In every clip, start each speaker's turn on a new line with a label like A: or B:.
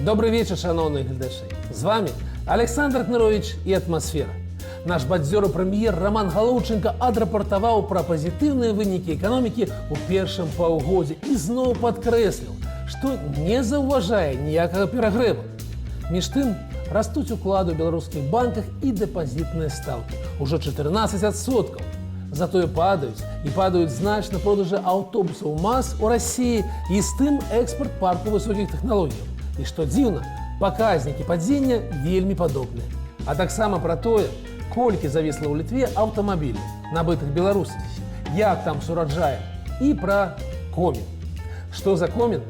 A: Добрый вечер, шановные глядачи. З вами Александр Кнырович и «Атмосфера». Наш бадзёры прэм'ер Роман Галоўченко адрапартаваў пра пазітыўныя вынікі эканомікі ў першым паўгодзе і зноў падкрэсліў, што не заўважае ніякага перагрэву. Між тым, растуць уклады ў беларускіх банках і дэпазітныя стаўкі. Ужо 14%. Затое падаюць значна продажы аўтобусаў МАЗ у России і з тым экспорт парку высокіх тэхналогій. І што дзіўна, паказнікі падзення вельмі падобныя. А таксама пра тое, колькі завісла ў Літве аўтамабілей, набытых беларусамі, як там з ураджаем і пра комін. Што за комін?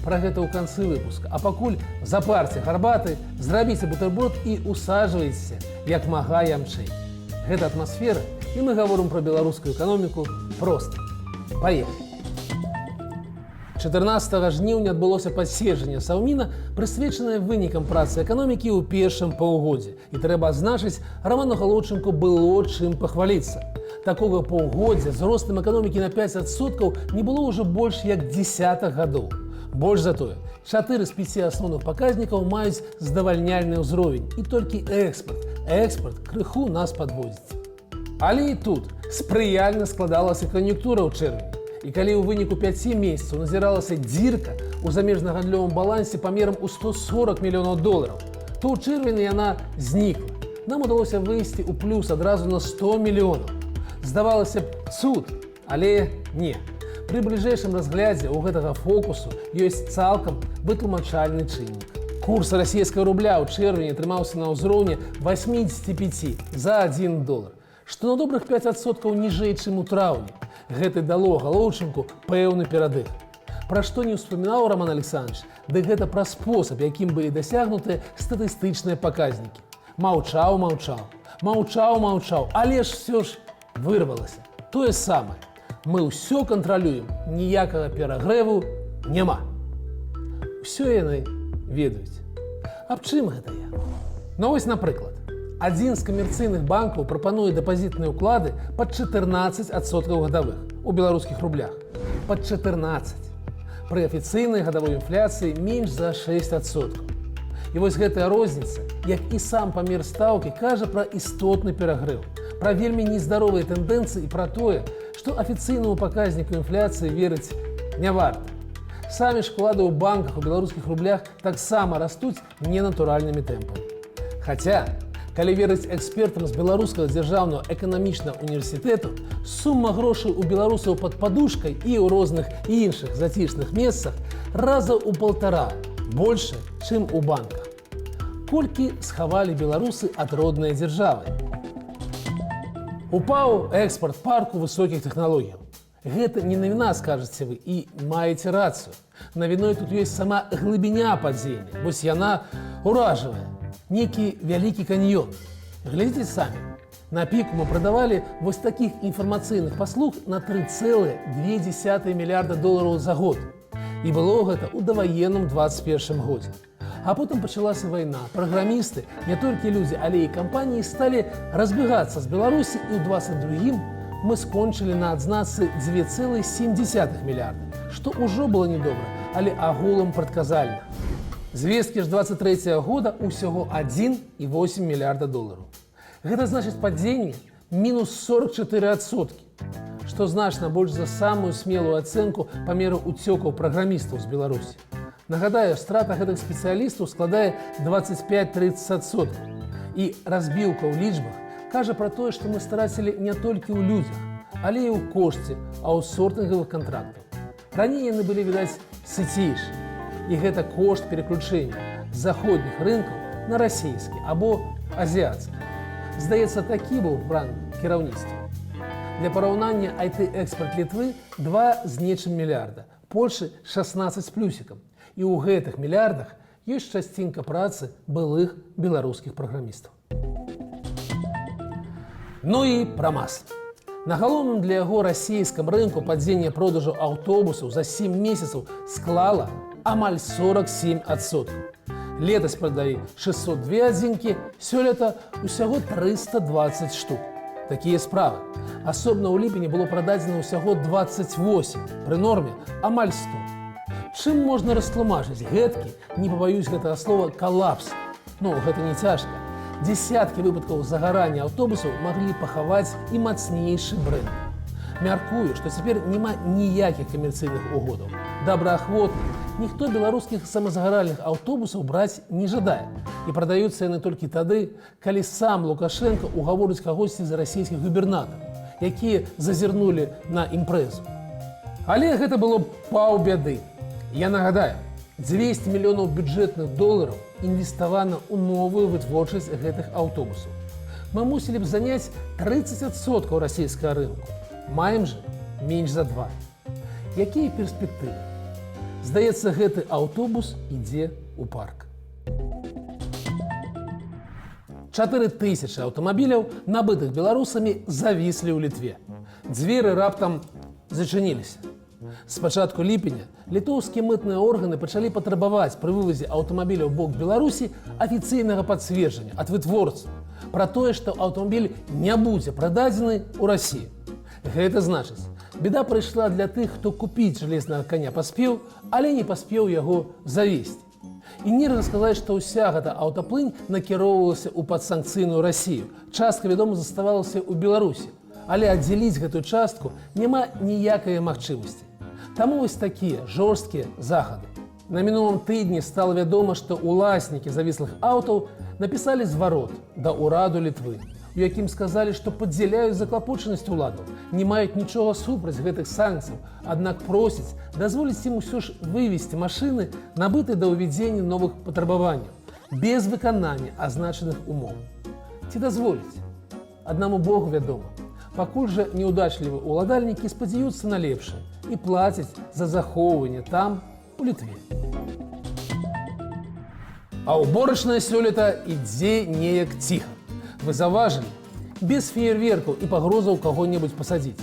A: Пра гэта ў канцы выпуска. А пакуль запарце гарбаты, зрабіце бутэрброд і усаджвайцеся як мага ямчэй. Гэта «Атмасфера», і мы гаворым пра беларускую эканоміку проста. Паехалі! 14 жніўня адбылося паседжанне Саўміна, прысвечанае вынікам працы эканомікі ў першым паўгодзе. І трэба адзначыць, Роману Галоўченку было чым пахваліцца. Такога паўгоддзя з ростам эканомікі на 5% не было ўжо больш як дзесятых гадоў. Больш за тое, 4 з 5 асноўных паказнікаў маюць здавальняльны ўзровень, і толькі экспарт крыху нас падводзіць. Але і тут спрыяльна складалася кан'юнктура ў чэрвені. І калі ў выніку 5 месяцаў назіралася дзірка ў замежнагандлёвым балансе памерам у $140 мільёнаў, то ў чэрвені яна знікла. Нам удалося выйсці ў плюс адразу на 100 мільёнаў. Здавалася б, цуд, але не. Пры бліжэйшым разглядзе ў гэтага фокусу ёсць цалкам вытлумачальны чыннік. Курс расійскага рубля ў чэрвені трымаўся на ўзроўні 85 за $1, што на добрых 5% ніжэй, чым у траўні. Гэта дало Галоўченку пэўны перадых. Пра што не ўспамінаў Роман Александрович, дык гэта пра спосаб, якім былі дасягнутыя статыстычныя паказнікі. Маўчаў, але ж все ж вырвалася. Тое самае. Мы ўсё кантралюем, ніякага перагрэву няма. Усё яны ведаюць. Аб чым гэта я? Ну вось, напрыклад, адзін з камерцыйных банкаў прапануе дэпазітныя ўклады пад 14% гадавых у беларускіх рублях. Пад 14. Пры афіцыйнай гадавой інфляцыі менш за 6%. І вось гэтая розніца, як і сам памер стаўкі, кажа пра істотны перагрэў, пра вельмі нездаровыя тэндэнцыі і пра тое, што афіцыйнаму паказніку інфляцыі верыць не варта. Самі ж уклады ў банках у беларускіх рублях таксама растуць ненатуральнымі тэмпамі. Хаця, калі верыць экспертам з Беларускага дзяржаўнага эканамічнага універсітэту, сума грошай у беларусаў пад падушкай і ў розных іншых зацішных месцах раза ў 1,5 больше, чым у банках. Колькі схавалі беларусы ад роднай дзяржавы? Упаў экспарт парку высокіх тэхналогій. Гэта не навіна, скажаце вы, і маеце рацыю. Навіной тут ёсць сама глыбіня падзення, вось яна уражвае. Некі вялікі каньён. Глядзіце самі. На піку мы прадавалі вось такіх інфармацыйных паслуг на $3,2 мільярда за год. І было гэта ў даваенным 21 годзе. А потым пачалася вайна. Праграмісты, не толькі людзі, але і кампаніі сталі разбегацца з Беларусі, і ў 22-м мы скончылі на адзнацы 2,7 мільярда, што ўжо было недобра, але агулам прадказальна. Звесткі ж 23 года усяго $1,8 мільярда. Гэта значыць падзенне мінус 44%, што значна больш за самую смелую ацэнку памеру уцёкаў праграмістаў з Беларусі. Нагадаю, страта гэтых спецыялістаў складае 25-30%. І разбіўка ў лічбах кажа пра тое, што мы страцілі не толькі ў людзях, але і ў кошце аутсортынгавых кантрактаў. Раней яны былі, відаць, сыцейшыя. І гэта кошт пераключэння з заходніх рынкаў на расійскі або азіяцкі. Здаецца, такі быў план кіраўніцтва. Для параўнання IT-экспарт Літвы 2 з нечым мільярда, Польшы 16 з плюсікам. І ў гэтых мільярдах ёсць частинка працы былых беларускіх праграмістаў. Ну і пра МАЗ. На галоўным для яго расійскім рынку падзенне продажу аўтобусаў за 7 месяцаў склала амаль 47%. Летась прадалі 602 адзінкі, сёлета ўсяго 320 штук. Такія справы. Асобна ў ліпені было прададзена ўсяго 28, пры норме амаль 100. Чым можна растлумачыць гэткі, не пабаюсь гэтага слова, калапс? Ну, гэта не цяжка. Десяткі выпадкаў загарання аўтобусаў маглі пахаваць і мацнейшы бренд. Мяркую, што цяпер няма ніякіх камерцыйных угодаў. Добраахвотна, ніхто беларускіх самазагаральных аўтобусаў браць не жадае. І прадаюцца яны толькі тады, калі сам Лукашенко угаворыць кагосьці з расійскіх губернатараў, якія зазірнулі на імпрэзу. Але гэта было паўбяды. Я нагадаю, 200 мільёнаў бюджэтных долараў інвеставана ў новую вытворчасць гэтых аўтобусаў. Мы мусілі б заняць 30% расійскага рынку. Маем жа менш за 2. Якія перспектывы? Здаецца, гэты аўтобус ідзе ў парк. 4000 аўтамабіляў, набытых беларусамі, завіслі ў Літве. Дзверы раптам зачыніліся. З пачатку ліпеня літоўскія мытныя органы пачалі патрабаваць пры вывазе аўтамабіляў у бок Беларусі афіцыйнага пацверджання ад вытворцаў пра тое, што аўтамабіль не будзе прададзены ў Расіі. Гэта значыць, беда прыйшла для тых, хто купіць жалезнага каня паспеў, але не паспеў яго завесці. І нельга сказаць, што ўся гэта аўтаплынь накіроўвалася ў падсанкцыйную Расію. Частка, вядома, заставалася ў Беларусі, але аддзяліць гэтую частку няма ніякай магчымасці. Таму вось такія жорсткія захады. На мінулым тыдні стала вядома, што уласнікі завіслых аўтаў напісалі зварот да ўраду Літвы, у якім сказалі, што падзяляюць заклапочанасць уладаў, не маюць нічога супраць гэтых санкцый, аднак просяць дазволіць ім усё ж вывесці машыны, набытыя да ўвядзення новых патрабаванняў, без выканання азначаных умоў. Ці дазволіць? Аднаму Богу вядома. Пакуль жа неўдачлівыя ўладальнікі спадзяюцца на лепшае і плацяць за захоўванне там, у Літве. А ўборачная сёлета ідзе неяк ціха. Вы заўважылі? Без феерверкаў і пагрозаў каго-небудзь пасадзіць.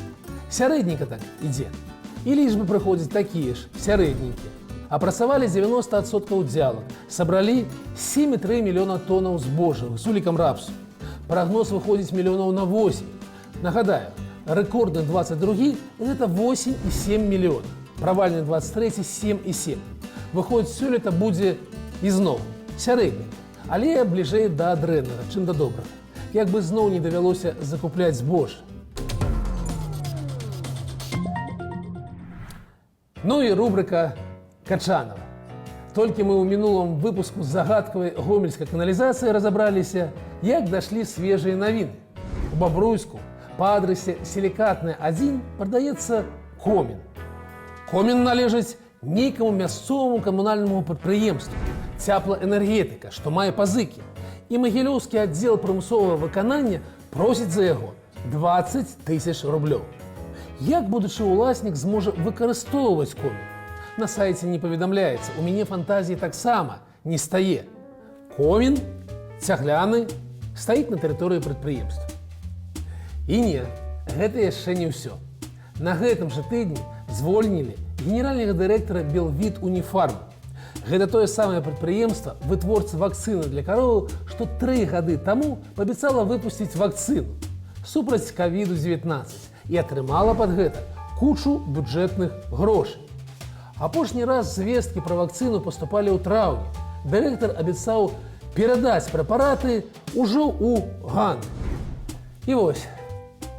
A: Сярэдненька так ідзе. І лічбы прыходзяць такія ж, сярэдненькія. Апрацавалі 90% дзялак, сабралі 7,3 мільёна тоннаў збожжа з улікам рапсу. Прагноз выходзіць мільёнаў на 8. Нагадаю, рэкордны 22 – гэта 8,7 мільёна. Правальны 23 – 7,7. Выходзіць, сёлета будзе ізноў сярэдні, але бліжэй да дрэннага, чым да добрага. Як бы зноў не давялося закупляць збожжа. Ну і рубрика Качанова. Толькі мы ў мінулым выпуску з загадкавай гомельскай каналізацыі разабраліся, як дашлі свежыя навіны. У Бабруйску па адрасе Сілікатная 1 прадаецца комін. Комін належыць нейкаму мясцоваму камунальнаму прадпрыемству «Цяплаэнергетыка», што мае пазыкі. І магілёўскі аддзел прымусовага выканання просіць за яго 20 000 рублёў. Як будучы ўласнік зможа выкарыстоўваць комін? На сайце не паведамляецца, у мяне фантазіі таксама не стае. Комін, цягляны, стаіць на тэрыторыі прадпрыемства. І не, гэта яшчэ не ўсё. На гэтым жа тыдні звольнілі генеральнага дырэктара Белвід Уніфарм. Гэта тое самае прадпрыемства, вытворца вакцыны для кароваў, што 3 гады таму паабяцала выпусціць вакцыну супраць ковіду-19 і атрымала пад гэта кучу бюджэтных грошай. Апошні раз звесткі пра вакцыну паступалі ў траўні. Дырэктар абяцаў перадаць прэпараты ўжо ў гандаль. І вось,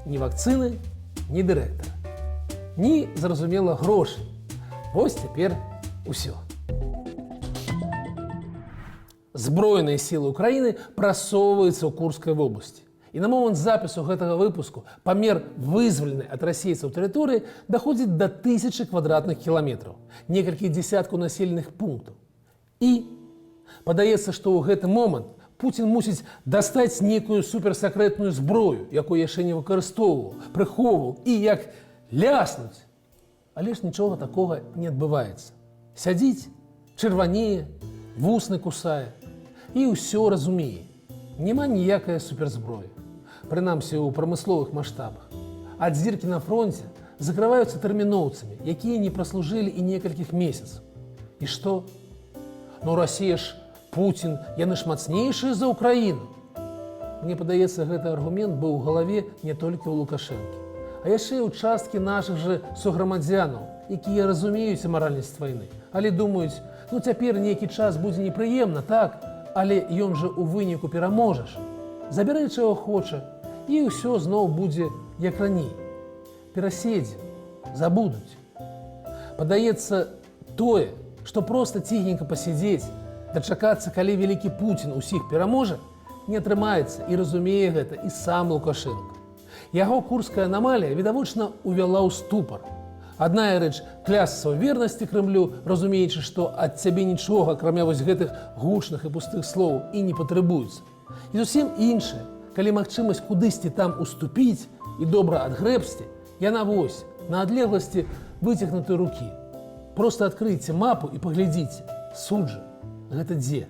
A: ні вакцыны, ні дырэктара. Ні, зразумела, грошай. Вось цяпер усё. Збройныя сілы ўкраіны прасоўваюцца ў Курскай вобласці. І на момант запісу гэтага выпуску памер вызваленай ад расейцаў тэрыторыі даходзіць да 1000 квадратных кіламетраў, некалькі дзесяткаў населеных пунктаў. І падаецца, што ў гэты момант Пуцін мусіць дастаць нейкую суперсакрэтную зброю, якую яшчэ не выкарыстоўваў, прыхоўваў і як ляснуць. Але ж нічога такога не адбываецца. Сядзіць, чырванее, вусны кусае і ўсё разумее. Няма ніякай суперзброі. Прынамсі, у прамысловых маштабах. А дзіркі на фронце закрываюцца тэрміноўцамі, якія не праслужылі і некалькіх месяцаў. І што? Ну, Расія ж, Пуцін, яны ж мацнейшыя за Украіну. Мне падаецца, гэты аргумент быў у галаве не толькі ў Лукашэнкі. А яшчэ ўчасткі нашых жа суграмадзянаў, якія разумеюць амаральнасць вайны, але думаюць, ну цяпер нейкі час будзе непрыемна, так, але ён жа ў выніку пераможаш. Забярэ чаго хоча, і ўсё зноў будзе як раней. Пераседзе, забудуць. Падаецца, тое, што проста ціхенька пасядзець, дачакацца, калі вялікі Пуцін усіх пераможа, не атрымаецца, і разумее гэта і сам Лукашенко. Яго курская анамалія, відавочна, увяла ў ступар. Адная рэч клясца ў вернасці Крымлю, разумеючы, што ад цябе нічога, акрамя вось гэтых гучных і пустых слоў, і не патрабуецца. І зусім іншае, калі магчымасць кудысьці там уступіць і добра адгрэбсці, яна вось, на адлегласці выцягнутай рукі. Проста адкрыйце мапу і паглядзіце, суд жа, гэта дзе?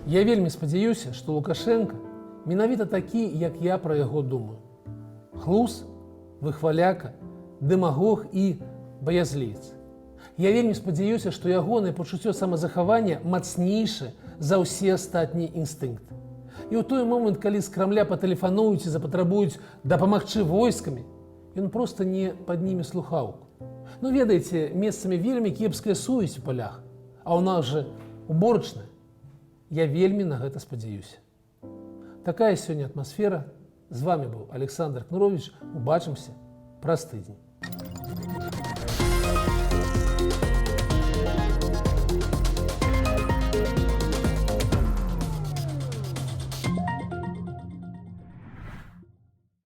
A: Я вельмі спадзяюся, што Лукашенко менавіта такі, як я пра яго думаю. Хлус, выхваляка, дэмагог і баязліец. Я вельмі спадзяюся, што ягонае пачуццё самазахавання мацнейшае за ўсе астатнія інстынкты. І ў той момант, калі з Крамля патэлефануюць і запатрабуюць дапамагчы войскамі, ён проста не падніме слухаўку. Ну, ведаеце, месцамі вельмі кепская сувязь у палях, а ў нас жа уборачная. Я вельмі на гэта спадзяюся. Такая сёння атмасфера. З вами быў Александр Кнурович. Убачымся праз тыдзень.